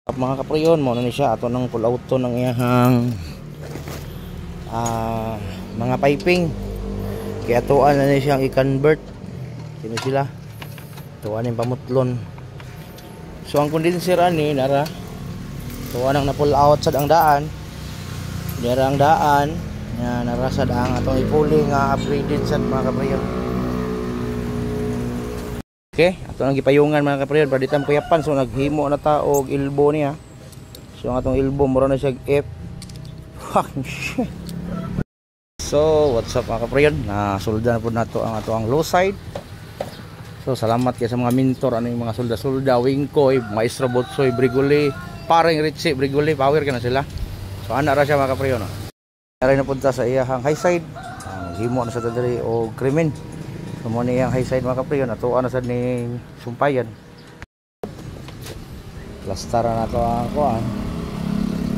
Mga kapriyon mo na ni siya ato nang pull out to ng iyang mga piping kaya tuan na ni siyang i-convert kino sila tuan yung pamutlon. So ang condenser ani nara tuan ang na pull out sad ang daan dira ang daan nga nara sad ang atong i-pulling nga upgraded sad mga kapriyon. Okay, ato nang gipayungan mga kapriyon para ditang kuyapan. So naghimo na ta og elbow niya. So ang atong elbow mura na siya F. Fucking shit. So what's up mga kapriyon? Nasulda na po nato ang ato ang low side. So salamat kay sa mga mentor ano yung mga sulda-sulda, Wingkoy, Maestro Botsoy, Brigoli, paring Richie, Brigoli, power kana sila. So ana ra siya mga kapriyon. Aray na punta sa iyang high side. Himo na sa diri og krimen. Kamo ni ang high side mga kapriyon ato ana sad ni sumpayan. Plastaran nato ang kuan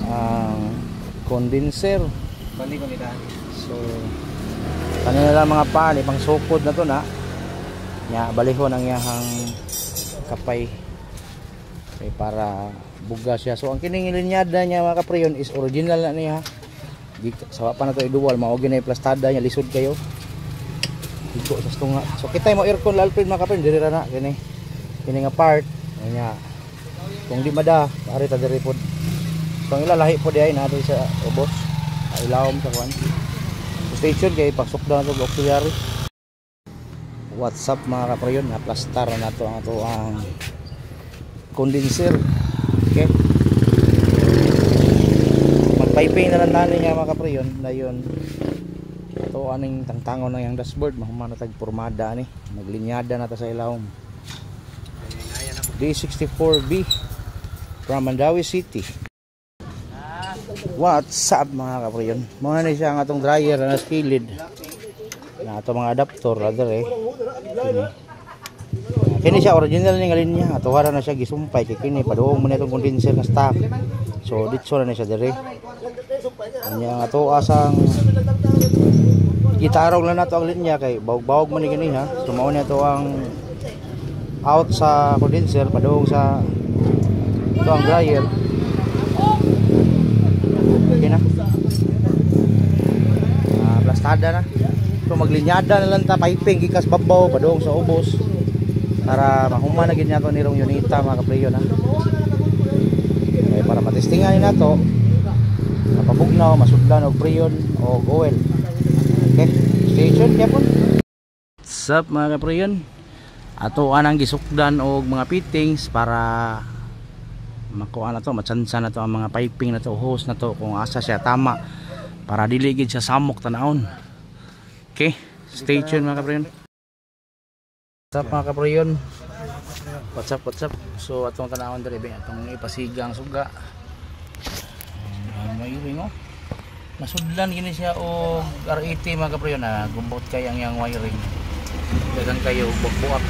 ang condenser. Bali ko nila. So kanina lang mga pan pang sukod na to na. Nya balihon ang iyang kapay. Okay, para buga siya. So ang kining linyada niya mga kapriyon is original na niya. Di sawa pa na to i-dual mao gyud na plastada niya lisod kayo. Iko sa tunga. So kita mo aircon lalpin mga kapriyon diri ra na kini nga part nya kung di mada ari ta diri pod. So ang ilalahi pod ay na diri sa ubos ilawom sa kwan station kay pasok daw to auxiliary. What's up mga kapriyon na plastar na to ang ato ang condenser. Okay, magpiping na lang tani nga mga kapriyon dayon ito aning tangtangon na yung dashboard mahuma na tag pormada ni maglinyada na ta sa ilawom. D64B from Mandawi City. What's up mga kapriyon? Muna na siya ang atong dryer na skilled na ato mga adapter rather kini siya original ni ngalin niya ato wala na siya gisumpay kay kini paduong mo na itong condenser na stock. So ditso na siya dire anya ang ato asang gitarong lang nato ang linya kay bawog-bawog man ni kini ha. So mao na to ang out sa condenser padung sa ito ang dryer. Okay na. Plastada na. So maglinyada na lang ta piping gikas babaw padung sa ubos para mahuma na gid nato nirong unita mga kapriyon ha. Okay, para matestingan nato mapabugnaw masudlan og priyon og oil. Okay, station yapon. What's up mga kapriyon? Ato anang gisukdan og mga fittings para makuha na to, matsansa na to ang mga piping na to, hose na to kung asa siya tama para dili gid siya samok tanahon. Okay, stay tuned mga kapriyon. What's up mga kapriyon? What's up? So atong tanahon diri ba atong ipasigang suga. May ring oh. Masudlan gini siya og R80 mga kapriyon na gumbot kay ang yang wiring. Dagan kayo buak-buak.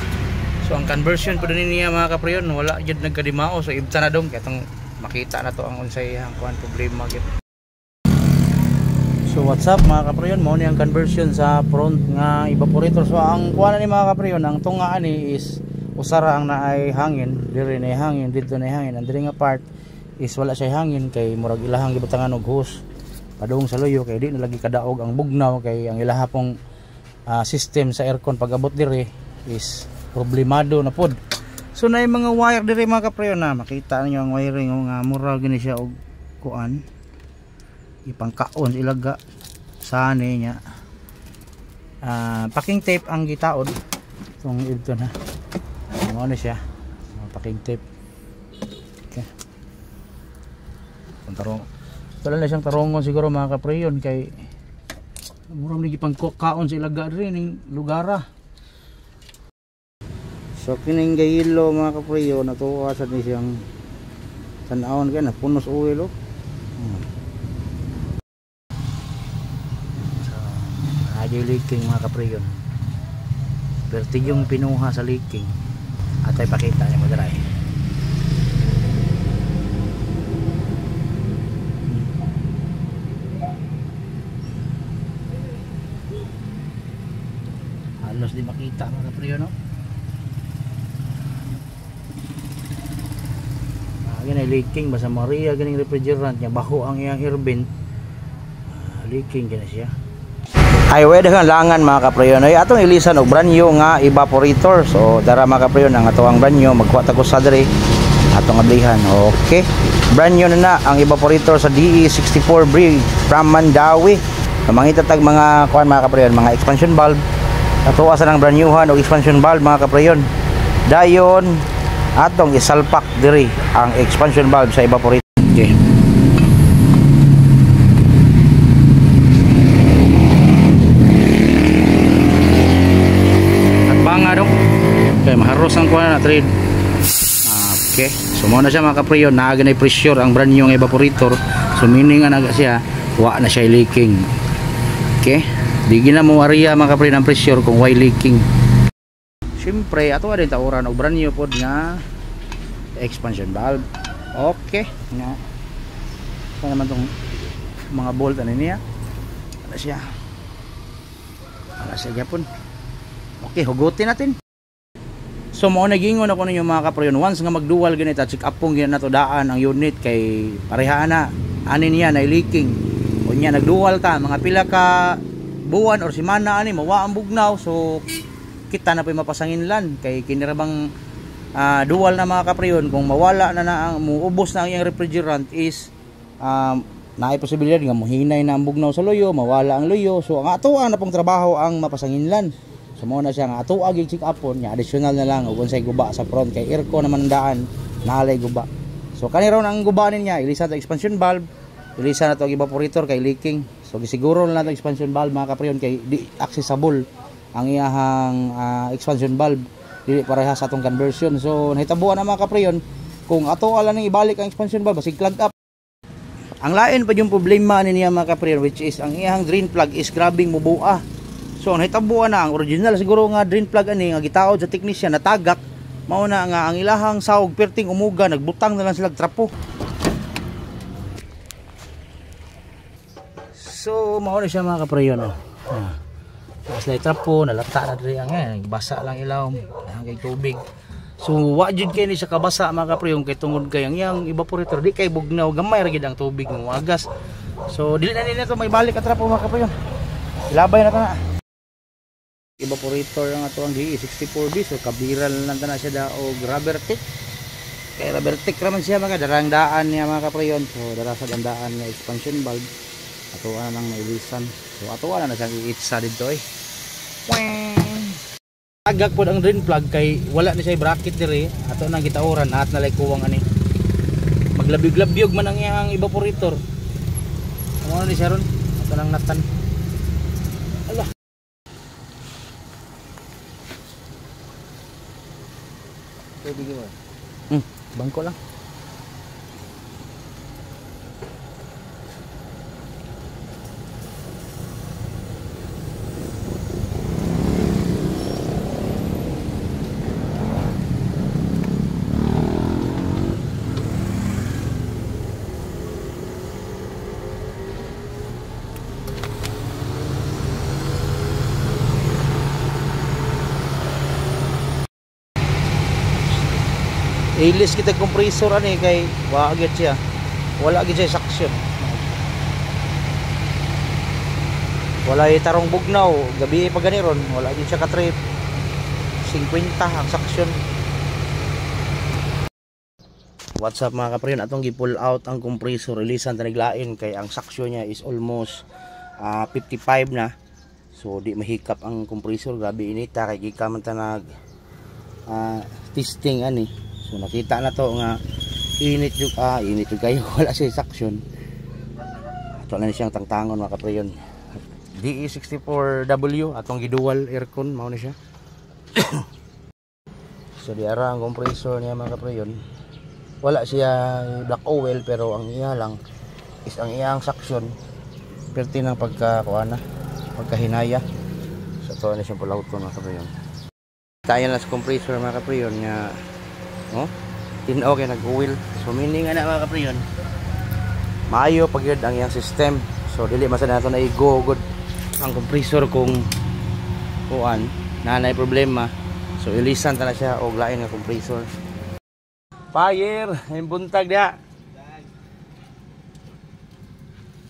So ang conversion po din niya mga kapriyon wala jud nagkadimao so ibta na dong kay tong makita na to ang unsay ang kuan problema gyud. So what's up mga kapriyon mao ni ang conversion sa front nga evaporator. So ang kuan ni mga kapriyon ang tunga ani is usara ang naay hangin diri na hangin dito na hangin ang diri nga part is wala siya hangin kay murag ilahang gibutangan og hose padung sa loyo kay di na lagi kadaog ang bugnaw kay ang ilaha pong system sa aircon pag abot diri is problemado na pod. So na yung mga wire diri mga kapriyon na makita niyo ang wiring nga mura gini siya og kuan ipangkaon ilaga sa ani nya packing tape ang gitaod tong ito na ano na siya packing tape. Okay, tarong wala na siyang tarongon siguro mga kapriyon kay mura ni gipang kaon sa ilaga diri ning lugara. So kining gayilo mga kapriyo natuwa sa ni siyang tanawon kay na punos oil oh. So radio leaking mga kapriyo. Perti yung pinuha sa leaking. Atay pakita niya mo diri. Halos di makita mga kapriyo no. Ganay leaking basta Maria ganing refrigerant nya baho ang iyang air vent. Leaking gina siya. Ay way daghang langan mga kapreyon ay atong ilisan og brand new nga evaporator. So dara mga kapreyon ang ato ang brand new magkuha ta ko sa diri atong ablihan. Okay. Brand new na ang evaporator sa DE64 Brig from Mandawi. So, mangita tag mga kuan mga kapreyon, mga expansion valve. Ato asa nang brand newhan og expansion valve mga kapreyon. Dayon atong isalpak diri ang expansion valve sa evaporator. Okay. Okay, maharos ang kuha na trade. Okay, so mo na siya mga kapreyon, naaganay pressure ang brand new evaporator. So meaning nga naga siya, wa na siya leaking. Okay, di gina mo area mga kapreyon ang pressure kung why leaking. Siyempre, ato din tauran og brand new pod nga expansion valve. Okay, nga. Sa naman tong mga bolt ano niya? Ano siya? Ano siya gyapon? Okay, hugutin natin. So mo nagingon ako ninyo mga kapreyon, once nga magdual ganito check up pong ginato daan ang unit kay pareha na anin niya na leaking. Unya nagdual ta mga pila ka buwan or semana ani mawa ang bugnaw, so kita na pa mapasanginlan kay kinirabang dual na mga kapreyon kung mawala na ang muubos na ang iyang refrigerant is naay posibilidad nga mohinay na ang bugnaw sa loyo, mawala ang loyo. So ang atoan na pong trabaho ang mapasanginlan. So mo na siya nga ato agi check upon nya additional na lang ug unsay guba sa front kay aircon naman daan naalay guba. So kani ron ang gubanin niya, ilisan to expansion valve, ilisan na to evaporator kay leaking. So gisiguro na to expansion valve mga kapreyon kay di accessible ang iyahang expansion valve dili pareha sa atong conversion. So nahitabuan na mga kapreyon kung ato ala nang ibalik ang expansion valve basig clog up. Ang lain pa yung problema niya mga kapreyon, which is ang iyahang drain plug is grabing mubua. So nahitabuan na ang original siguro nga drain plug ani nga gitaod sa technician natagak, mao na nga ang ilahang sawog perting umuga nagbutang na lang sila trapo. So mao na siya mga kapreyon oh. Sila trapo nalata na diri ang basa lang ilaw ang kay tubig. So wa jud kay ni sa kabasa mga kapreyon kay tungod kay ang iyang evaporator di kay bugnaw gamay ra gid ang tubig mo agas. So dili na nila to may balik ka trapo mga kapreyon. Ilabay na ta na. Evaporator ang ato ang DE64B, so kabiral lang na siya da og rubber tick. Kay rubber tick raman siya mga darang daan niya mga kapreyon. So dara sa gandaan nga expansion valve ato nang nailisan. So ato na siyang iitsa dito Tagak pod ang drain plug kay wala ni siya bracket diri, ato nang gitauran at nalay kuwang ani. Maglabig-labyog man ang iyang evaporator. Ano ni siya ron? Ato nang natan. Ala. Pwede gawin. Bangko lang. Ilis kita compressor ani kay wa agad siya. Wala agad siya suction. Wala tarong bugnaw, gabi pa ganiron, wala agad siya ka trip. 50 ang suction. What's up mga kapreyon, atong gi-pull out ang compressor, ilisan ta naglain kay ang suction niya is almost 55 na. So di mahikap ang compressor, grabe inita kay gikan man ta nag testing ani. So nakita na to nga init yung kayo wala siya suction. Ito na siyang tangtangon mga kapreyon. DE64W atong gidual aircon mao na siya. So diara ang compressor niya mga kapreyon. Wala siya black oil pero ang iya lang is ang iyang suction perti ng pagkahinaya. So ito na siyang pulauton mga kapreyon. Tayo na sa compressor mga kapreyon nga tinaw kay nag-oil. So meaning ana mga kapreyon maayo pag yun ang iyang system. So dili masana nato na i-go good ang compressor kung nanay problema. So ilisan ta na siya og lain nga compressor. Fire, yung buntag dia.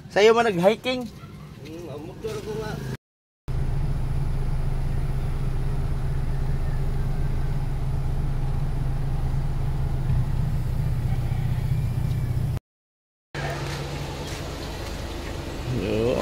Sa'yo man nag-hiking? Ang motor ko nga. Yo.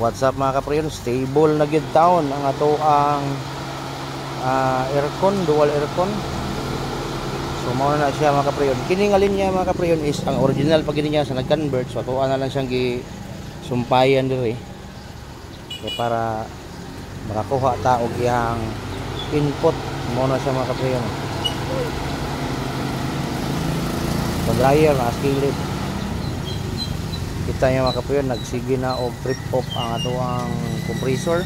What's up mga kapriyon, stable na gid taon ang ato ang aircon, dual aircon. So mao na siya mga kapriyon. Kini nga linya mga kapriyon is ang original pag niya sa nag-convert, so ato na lang siyang gisumpayan diri. Kaya para makakuha ta og iyang input, mao na siya mga kapriyon. So dryer na skillet. Kita niya mga kapriyon, nagsige na og trip off ang ato ang compressor.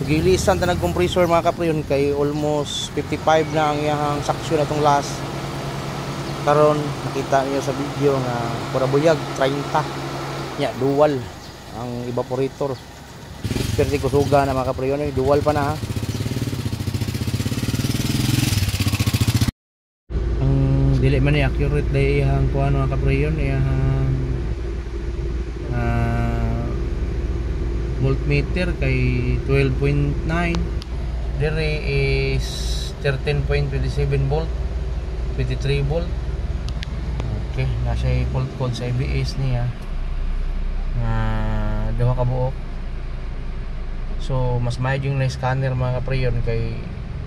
So gilisan ta nag compressor mga kapriyon kay almost 55 na ang iyang suction atong last. Karon nakita niyo sa video nga pura buyag 30 nya dual ang evaporator. Pero di kusuga na mga kapriyon, dual pa na ha. Ang dili man ni accurate dai iyang kuan mga kapriyon, iyang voltmeter kay 12.9, dire is 13.27 volt, 23 volt. Okay, nasa fault code sa ABS niya duha ka buok. So mas mayad yung na-scanner mga kapriyon kay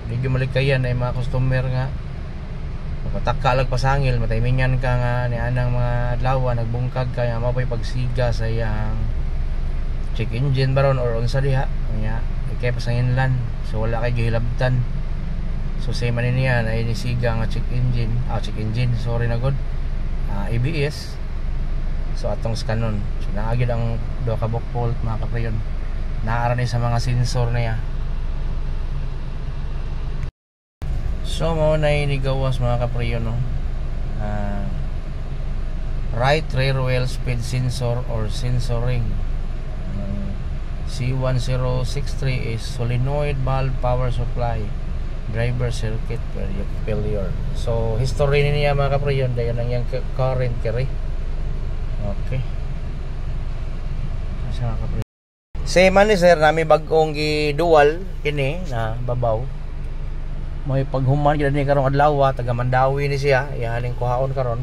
medyo malikayan ay mga customer nga mataka lag pasangil, mataymingan ka nga ni anang mga adlaw nagbungkag kaya mapoy pagsiga sa iyang check engine baron or unsa diha nya kay pasanginlan, so wala kay gihilabtan. So same man niya na inisiga nga check engine sorry na god ABS. So atong scanon, so naagid ang duha ka buok fault mga kapriyon, naara ni sa mga sensor niya. So mao na inigawas mga kapriyon no. Right rear wheel speed sensor or sensoring. C1063 is solenoid valve power supply, driver circuit failure. So history niya mga kapriyon, dayon ang yang current carry. Okay. Asa mga kapriyon. Same man ni sir, nami bag-ong gi-dual kini na babaw. May paghuman gid ni karong adlaw, taga Mandawi ni siya, ihaling kuhaon karon.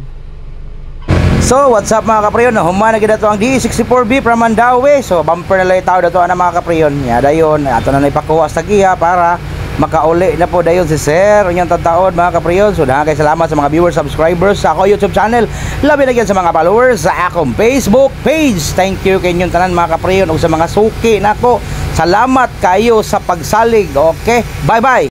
So what's up mga kapriyon, human na gid ato ang D64B from Mandawi. So bumper na lay tao dato ana mga kapriyon. Ya dayon ato na ipakuha sa giya para makauli na po dayon si sir unyang tataon mga kapriyon. So daghang kay salamat sa mga viewers, subscribers sa ako YouTube channel, labi na gyud sa mga followers sa akong Facebook page. Thank you kay inyong tanan mga kapriyon ug sa mga suki nako. Salamat kayo sa pagsalig. Okay, bye bye.